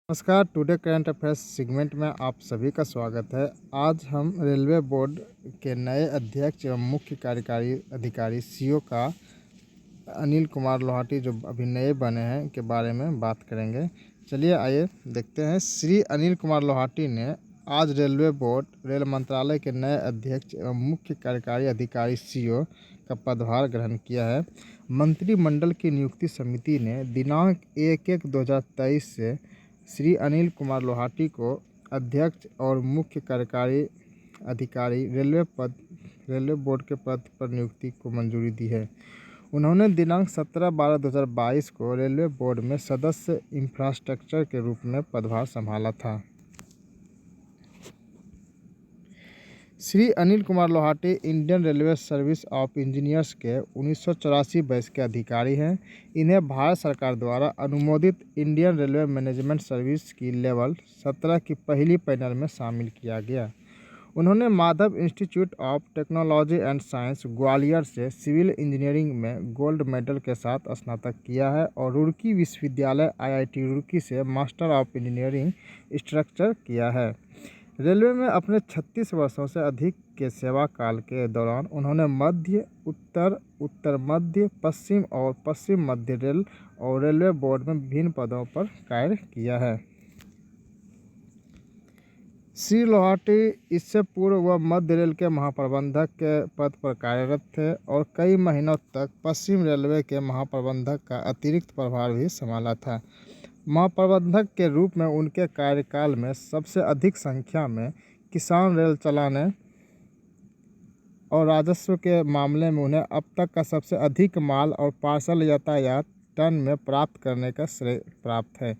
नमस्कार। Today current affairs segment में आप सभी का स्वागत है। आज हम रेलवे बोर्ड के नए अध्यक्ष एवं मुख्य कार्यकारी अधिकारी सीईओ का अनिल कुमार लोहाटी जो अभी नए बने हैं के बारे में बात करेंगे। चलिए आइए देखते हैं। श्री अनिल कुमार लोहाटी ने आज रेलवे बोर्ड रेल मंत्रालय के नए अध्यक्ष एवं मुख्य कार्यकारी अधिकारी सीईओ का पदभार ग्रहण किया है। मंत्रिमंडल की नियुक्ति समिति ने दिनांक 1/1/2023 से श्री अनिल कुमार लोहाटी को अध्यक्ष और मुख्य कार्यकारी अधिकारी रेलवे बोर्ड के पद पर नियुक्ति को मंजूरी दी है। उन्होंने दिनांक 17/12/2022 को रेलवे बोर्ड में सदस्य इंफ्रास्ट्रक्चर के रूप में पदभार संभाला था। Shri Anil Kumar Lohati Indian railway service of engineers के 1984 बैच के अधिकारी हैं। इन्हें भारत सरकार द्वारा अनुमोदित इंडियन रेलवे मैनेजमेंट सर्विस की लेवल 17 की पहली पैनल में शामिल किया गया। उन्होंने Madhav institute of technology and science Gwalior से सिविल इंजीनियरिंग में गोल्ड मेडल के साथ स्नातक किया है और रुड़की विश्वविद्यालय IIT रुड़की से मास्टर ऑफ इंजीनियरिंग स्ट्रक्चर किया है। रेलवे में अपने 36 वर्षों से अधिक के सेवा काल के दौरान उन्होंने मध्य, उत्तर, उत्तर मध्य, पश्चिम और पश्चिम मध्य रेल और रेलवे बोर्ड में विभिन्न पदों पर कार्य किया है। श्री लोहाटी इससे पूर्व वह मध्य रेल के महाप्रबंधक के पद पर कार्यरत थे और कई महीनों तक पश्चिम रेलवे के महाप्रबंधक का अतिरिक्त प्रभार भी संभाला था। महाप्रबंधक के रूप में उनके कार्यकाल में सबसे अधिक संख्या में किसान रेल चलाने और राजस्व के मामले में उन्हें अब तक का सबसे अधिक माल और पार्सल यातायात टन में प्राप्त करने का श्रेय प्राप्त है।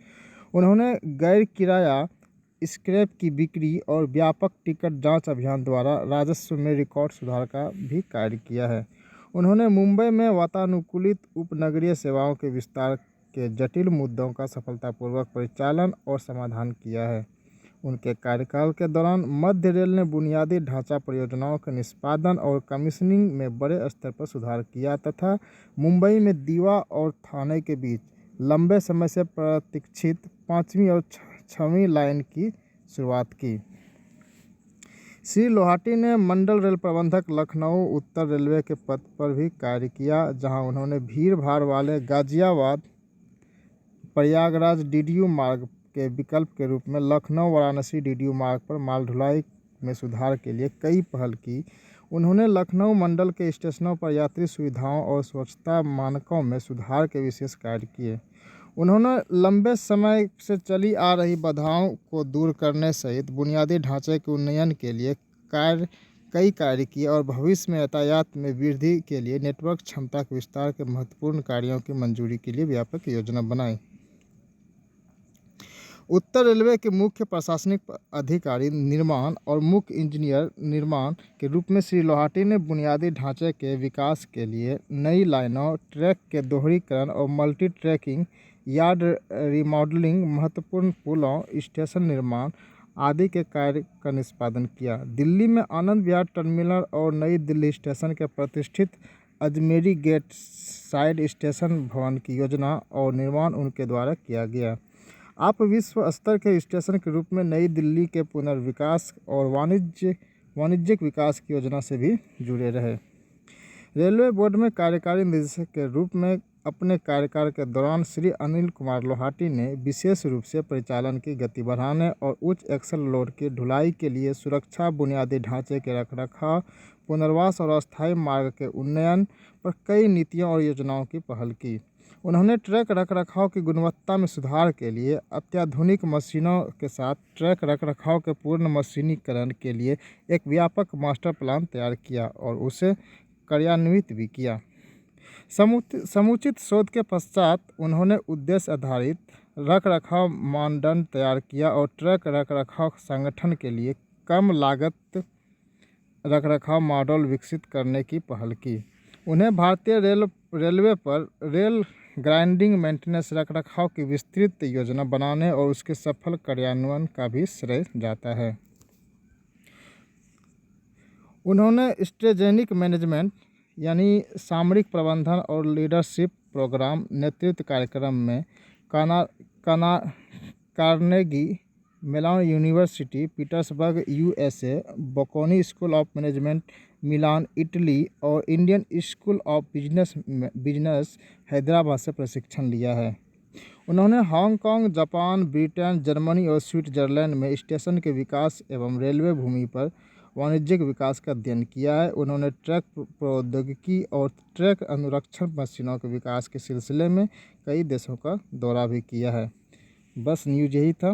उन्होंने गैर किराया स्क्रैप की बिक्री और व्यापक टिकट जांच अभियान द्वारा राजस्व में रिकॉर्ड सुधार का भी कार्य किया है। उन्होंने मुंबई में वातानुकूलित उपनगरीय सेवाओं के विस्तार के जटिल मुद्दों का सफलतापूर्वक परिचालन और समाधान किया है। उनके कार्यकाल के दौरान मध्य रेल ने बुनियादी ढांचा परियोजनाओं के निष्पादन और कमीशनिंग में बड़े स्तर पर सुधार किया तथा मुंबई में दीवा और थाने के बीच लंबे समय से प्रतीक्षित 5वीं और 6वीं लाइन की शुरुआत की। श्री लोहाटी ने मंडल रेल प्रबंधक लखनऊ उत्तर रेलवे के पद पर भी कार्य किया, जहां उन्होंने भीड़ भाड़ वाले गाजियाबाद प्रयागराज DDU मार्ग के विकल्प के रूप में लखनऊ वाराणसी DDU मार्ग पर माल ढुलाई में सुधार के लिए कई पहल की। उन्होंने लखनऊ मंडल के स्टेशनों पर यात्री सुविधाओं और स्वच्छता मानकों में सुधार के विशेष कार्य किए। उन्होंने लंबे समय से चली आ रही बाधाओं को दूर करने सहित बुनियादी ढांचे के उन्नयन के लिए कई कार्य किए और भविष्य में यातायात में वृद्धि के लिए नेटवर्क क्षमता के विस्तार के महत्वपूर्ण कार्यों की मंजूरी के लिए व्यापक योजना बनाई। उत्तर रेलवे के मुख्य प्रशासनिक अधिकारी निर्माण और मुख्य इंजीनियर निर्माण के रूप में श्री लोहाटी ने बुनियादी ढांचे के विकास के लिए नई लाइनों, ट्रैक के दोहरीकरण और मल्टी ट्रैकिंग यार्ड रिमॉडलिंग, महत्वपूर्ण पुलों, स्टेशन निर्माण आदि के कार्य का निष्पादन किया। दिल्ली में आनंद विहार टर्मिनल और नई दिल्ली स्टेशन के प्रतिष्ठित अजमेरी गेट साइड स्टेशन भवन की योजना और निर्माण उनके द्वारा किया गया। आप विश्व स्तर के स्टेशन के रूप में नई दिल्ली के पुनर्विकास और वाणिज्यिक विकास की योजना से भी जुड़े रहे। रेलवे बोर्ड में कार्यकारी निदेशक के रूप में अपने कार्यकाल के दौरान श्री अनिल कुमार लोहाटी ने विशेष रूप से परिचालन की गति बढ़ाने और उच्च एक्सल लोड की ढुलाई के लिए सुरक्षा, बुनियादी ढांचे के रखरखाव, पुनर्वास और अस्थायी मार्ग के उन्नयन पर कई नीतियों और योजनाओं की पहल की। उन्होंने ट्रैक रखरखाव की गुणवत्ता में सुधार के लिए अत्याधुनिक मशीनों के साथ ट्रैक रखरखाव के पूर्ण मशीनीकरण के लिए एक व्यापक मास्टर प्लान तैयार किया और उसे कार्यान्वित भी किया। समुचित शोध के पश्चात उन्होंने उद्देश्य आधारित रखरखाव मानदंड तैयार किया और ट्रैक रखरखाव संगठन के लिए कम लागत रखरखाव मॉडल विकसित करने की पहल की। उन्हें भारतीय रेलवे पर रेल ग्राइंडिंग मेंटेनेंस रखरखाव की विस्तृत योजना बनाने और उसके सफल कार्यान्वयन का भी श्रेय जाता है। उन्होंने स्ट्रेटेजिक मैनेजमेंट यानी सामरिक प्रबंधन और लीडरशिप प्रोग्राम नेतृत्व कार्यक्रम में Carnegie Mellon University Pittsburgh USA, Bocconi School of Management Milan Italy और Indian School of Business Hyderabad से प्रशिक्षण लिया है। उन्होंने हांगकांग, जापान, ब्रिटेन, जर्मनी और स्विट्जरलैंड में स्टेशन के विकास एवं रेलवे भूमि पर वाणिज्यिक विकास का अध्ययन किया है। उन्होंने ट्रक प्रौद्योगिकी और ट्रक अनुरक्षण मशीनों के विकास के सिलसिले में कई देशों का दौरा भी किया है। बस न्यूज़ यही था।